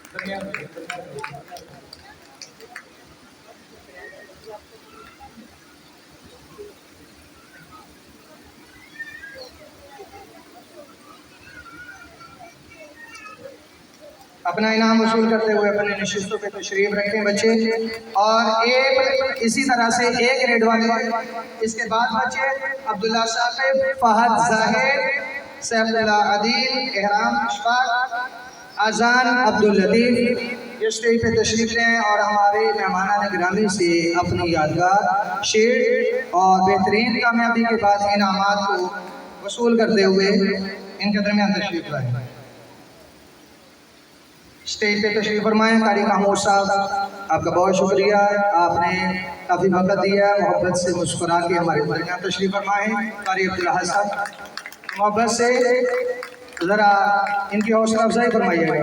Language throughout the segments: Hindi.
अपना इनाम वसूल करते हुए अपने निशिस्तों पे तशरीफ रखें बच्चे। और एक इसी तरह से एक ग्रेड वाले इसके बाद बच्चे अब्दुल्ला साकिब, फहद जाहिर, सैफुल्ला आदिल, एहराम इशफाक, अजान अब्दुल लतीफ ये स्टेज पे तशरीफ लें और हमारे मेहमान गिरामी से अपनी यादगार शेर और बेहतरीन कामयाबी के बाद इनामात को वसूल करते हुए इनके दरमियान तशरीफ लाएं। स्टेज पे तशरीफ फरमाएं। कारी महमूद साहब आपका बहुत शुक्रिया, आपने काफ़ी वक्त दिया, मोहब्बत से मुस्कुरा के हमारे दरमियान तशरीफ फरमाएं। कारी अब्दुल्ला साहब मोहब्बत से ज़रा इनकी हौसला अफजाई फरमाइएगा।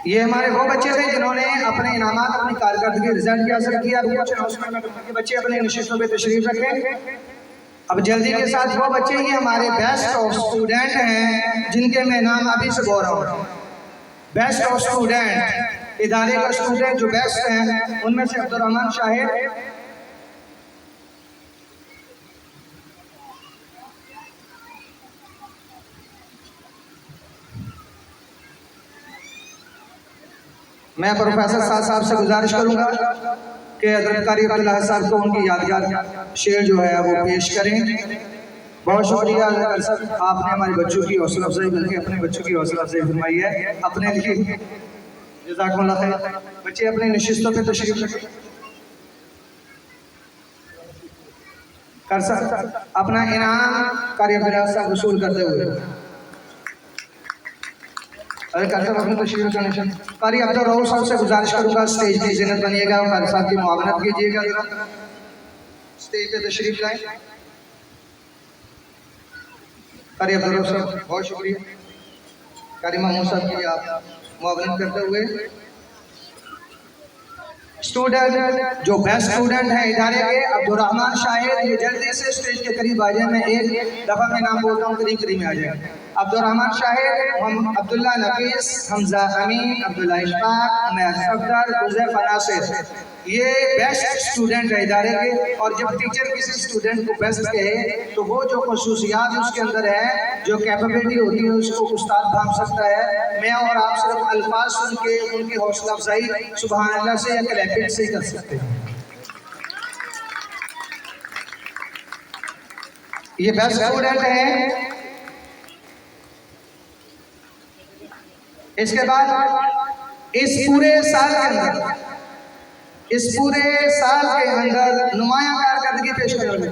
ये हमारे वो बच्चे थे जिन्होंने अपने इनामात अपनी कारकर्दगी रिजल्ट की हासिल किया। ये बच्चे अपने निशिस्तों पे तशरीफ रखें। अब जल्दी के साथ वो बच्चे ये हमारे बेस्ट ऑफ स्टूडेंट हैं जिनके मैं नाम अभी से बोल रहा हूँ। बेस्ट ऑफ स्टूडेंट इदारे का स्टूडेंट जो बेस्ट हैं उनमें से अब्दुर्रहमान शाहिद, मैं प्रोफेसर साहब से गुजारिश करूंगा कि हज़रत कारी अब्दुल्ला साहब को उनकी यादगार शेर जो है वो पेश करें। बहुत शुक्रिया सर, आपने हमारे बच्चों की हौसला अफजाई करके अपने बच्चों की हौसला अफजाई फरमाई है अपने लिए। जज़ाकुमुल्लाह खैर। बच्चे अपने निशिस्तों पे तशरीफ रखें। कर सर अपना इनाम कारी अब्दुल्ला साहब वसूल करते हुए अरे करते अपनी तशरीफ का कारी अब्दुल रऊफ साहब से गुजारिश करूंगा स्टेज की जिन्नत बनिएगा और कारी साहब की मुआवनत कीजिएगा। जरा स्टेज पे तशरीफ लाएं। कारी अब्दुल रऊफ साहब बहुत शुक्रिया। कारी महमूद साहब की आप मुआवनत करते हुए स्टूडेंट जो बेस्ट स्टूडेंट है इदारे के अब्दुर्रहमान शाहिद ये जल्दी से स्टेज के करीब आ जाए। मैं एक दफ़ा में नाम बोलता हूँ, करीब में आ जाए। अब्दुर्रहमान शाहिद, हम अब्दुल्ला नफीस, हमजा अमीन, अब्दुल्ला इशफाक, उमैर सफदर, हुज़ैफा नासिर ये बेस्ट स्टूडेंट है इदारे के। और जब टीचर किसी स्टूडेंट को बेस्ट कहे तो वो जो खसूसियात उसके अंदर है, जो कैपेबिलिटी होती है उसको उस्ताद भांप सकता है। मैं और आप सिर्फ अल्फाज सुन के उनकी हौसला अफजाई सुबहान अल्लाह से या क्लैपिंग से ही कर सकते हैं। ये बेस्ट स्टूडेंट है। इसके बाद इस पूरे साल के अंदर नुमायां कारकर्दगी पेश करेंगे।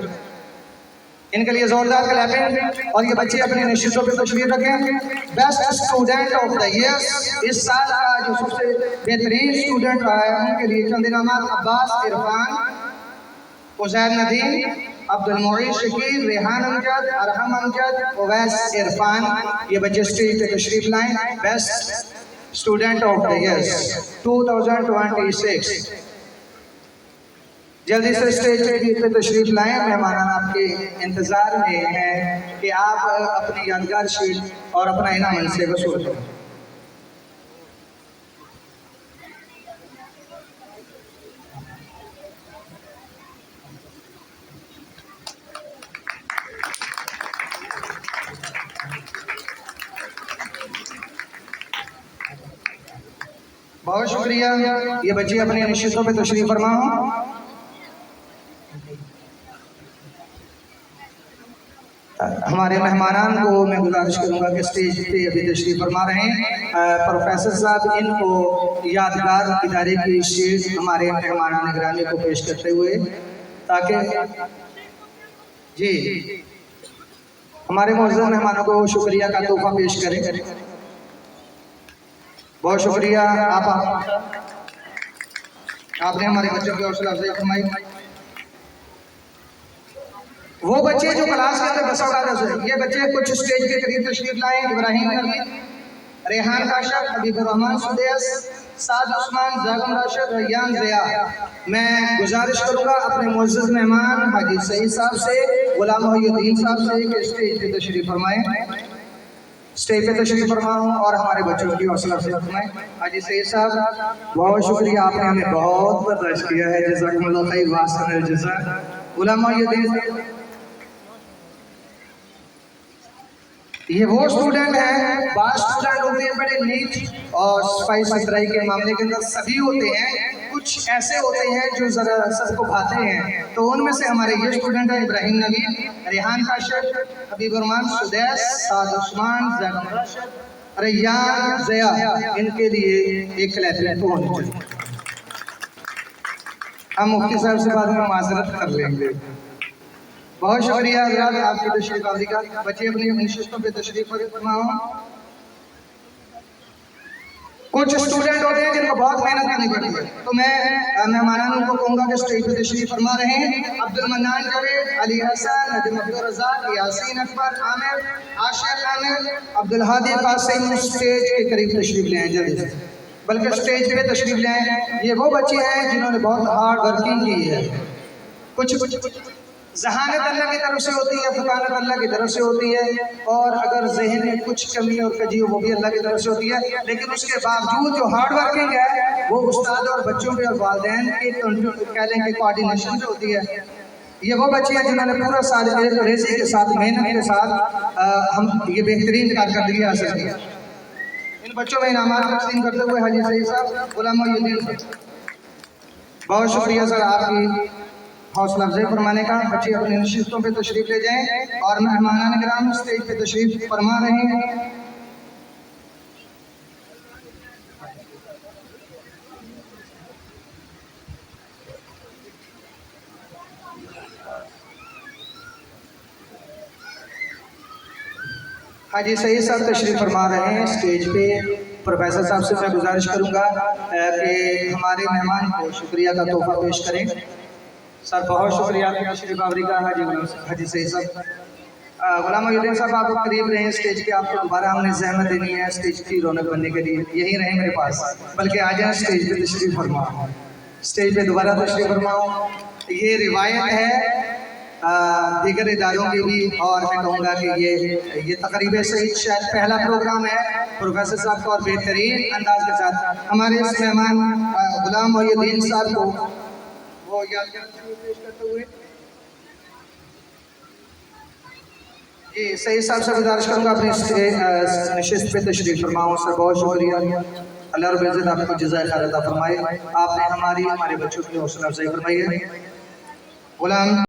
इनके लिए जोरदार क्लैपिंग। और ये बच्चे अपने निश्चितों पे तशरीफ रखें। Best student of the year इस साल का जो सबसे बेहतरीन स्टूडेंट रहा है उनके लिए चंद इनामात अब्बास इरफान, उज़ैर नदीम, अब्दुल मोईन शकील, रेहान अमजद, अरहम अमजद, ओवैस इरफान ये बच्चे स्टेज पे तशरीफ लाएं। Best student of the year 2026 जल्दी से स्टेज पे तशरीफ लाएं। मेहमान आपके इंतजार में हैं कि आप अपनी यादगार शीट और अपना इनाम इनसे वसूल करें। बहुत शुक्रिया। ये बच्चे अपने निश्चितों पे तशरीफ फरमा हो। हमारे मेहमानान को मैं गुजारिश करूंगा कि स्टेज पे अभी तशरीफ फरमा रहे हैं प्रोफेसर साहब, इनको यादगार इदारे की शेर हमारे मेहमानान गिरामी को पेश करते हुए ताकि जी हमारे मौजूद मेहमानों को शुक्रिया का तोहफा पेश करें। बहुत शुक्रिया। आपने हमारे बच्चों की हौसला अफजाई फरमाई। वो बच्चे जो क्लास के अंदर बसौड़ा से, ये बच्चे कुछ स्टेज के करीब तशरीफ लाए। इब्राहिम नबी, रेहान काशफ, हबीबुर्रहमान सुदेस, साद उस्मान, जागम राशिद, रैयान ज़िया। मैं गुजारिश करूंगा अपने मुअज़्ज़ज़ मेहमान हाजी सईद साहब से, गुलाम मोहिउद्दीन साहब से कि स्टेज पे तशरीफ फरमाएं, स्टेज पे तशरीफ फरमाऊं और हमारे बच्चों की हौसला अफजाई फरमाएं। हाजी सईद साहब, बहुत शुक्रिया, आपने हमें बहुत बर्दाश्त किया है। जज़ाकुमुल्लाह खैर व अहसन जज़ा। गुलाम मोहिउद्दीन, ये वो स्टूडेंट हैं, बात स्टूडेंट होते हैं बड़े नीट और सफाई सुथराई के मामले के अंदर सभी होते हैं, कुछ ऐसे होते हैं जो जरा सबको भाते हैं। तो उनमें से हमारे ये स्टूडेंट हैं इब्राहिम नबी, रेहान काशिफ, हबीबुर्रहमान सुदैस, साद उस्मान, जागम राशिद, रैयान ज़िया। इनके लिए एक क्लैपिंग तो होनी चाहिए। हम मुफ्ती साहब से बाद में माजरत कर लेंगे। बहुत शुक्रिया हज़रात आपकी तशरीफ आवरी का। बच्चे अपनी नशिस्तों पे तशरीफ फरमाओ। कुछ स्टूडेंट होते हैं जिनको बहुत मेहनत करनी पड़ती है, तो मैं मेहमानों को कहूँगा कि स्टेज पे तशरीफ फरमा रहे हैं। अब्दुल मन्नान जावेद, अली हसन, नदीम अब्दुल रज़ाक, यासीन अकबर, आमिर, आशिर आमिर, अब्दुल हादी कासिम स्टेज के करीब तशरीफ ले आए जल्दी से, बल्कि स्टेज पे तशरीफ ले आए। ये वो बच्चे हैं जिन्होंने बहुत हार्ड वर्किंग की है। कुछ जहानत अल्लाह की तरफ से होती है, फकानत अल्लाह की तरफ से होती है, और अगर जहन में कुछ कमी और कजी हो वो भी अल्लाह की तरफ से होती है। लेकिन उसके बावजूद जो हार्ड वर्किंग है वो उस्ताद और बच्चों के और वालिदैन के कह लें कि कोऑर्डिनेशन से होती है। ये वो बच्चे हैं जिन्होंने पूरा साल रेज़े के साथ, मेहनत के साथ हम ये बेहतरीन कारकर्दगी हासिल की। इन बच्चों में इनामात तकसीम करते हुए हाजी सईद साहब, गुलाम मोहिउद्दीन साहब, बहुत शुक्रिया सर आपकी हौसला अफजाई फरमाने का। बच्चे अपनी नशिस्तों पे तशरीफ ले जाएं और मेहमान किराम स्टेज पे तशरीफ फरमा रहे हैं। हाजी सईद साहब तशरीफ फरमा रहे हैं स्टेज पे। प्रोफेसर साहब से मैं गुजारिश करूंगा कि हमारे मेहमान को शुक्रिया का तोहफा पेश करें। सर बहुत शुक्रिया आपकी तशरीफ आवरी का हाजी सईद साहब। गुलाम मोहिउद्दीन साहब आप करीब रहे स्टेज के, आपको दोबारा हमने जहमत देनी है स्टेज की रौनक बनने के लिए, यही रहे मेरे पास, बल्कि आ जाए स्टेज पे तशरीफ फरमाओ, स्टेज पे दोबारा तशरीफ फरमाओ। ये रिवायत है दीगर इदारों की भी, और मैं कहूँगा कि ये तकरीब सईद शायद पहला प्रोग्राम है प्रोफेसर साहब को और बेहतरीन अंदाज के साथ हमारे इस मेहमान गुलाम मोहिउद्दीन साहब को वो यादगार पेश करते हुए जी सईद साहब से गुजारिश करूँगा अपनी नशिस्त पे तशरीफ फरमाओ। सर बहुत शुक्रिया, अल्लाह रब्बुल इज्जत आपको जज़ाए खैर अता फरमाए। आपने हमारे बच्चों की हौसला अफजाई फरमाई है। गुलाम